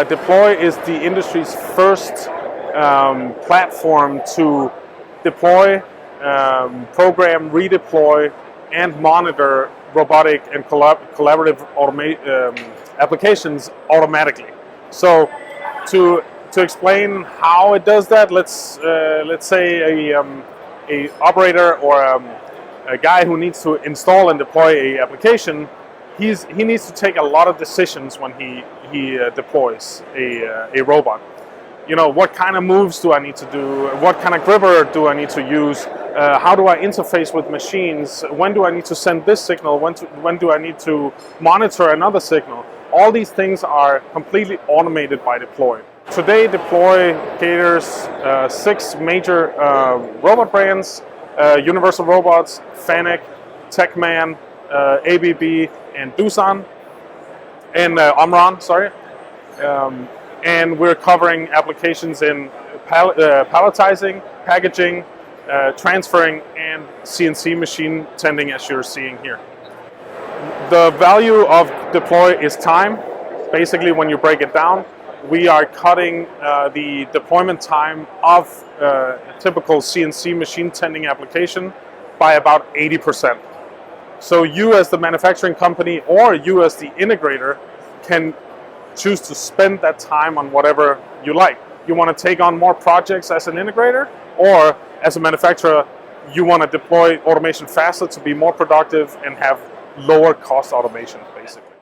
Deploy is the industry's first platform to deploy, program, redeploy, and monitor robotic and collaborative applications automatically. So, to explain how it does that, let's say a operator or a guy who needs to install and deploy a application. He needs to take a lot of decisions when he deploys a robot. You know, what kind of moves do I need to do? What kind of gripper do I need to use? How do I interface with machines? When do I need to send this signal? When do I need to monitor another signal? All these things are completely automated by Deploy. Today, Deploy caters 6 major robot brands: Universal Robots, Fennec, Techman, ABB, and Doosan, and Omron, sorry. And we're covering applications in palletizing, packaging, transferring, and CNC machine tending, as you're seeing here. The value of Deploy is time. Basically, when you break it down, we are cutting the deployment time of a typical CNC machine tending application by about 80%. So you as the manufacturing company or you as the integrator can choose to spend that time on whatever you like. You want to take on more projects as an integrator, or as a manufacturer, you want to deploy automation faster to be more productive and have lower cost automation, basically.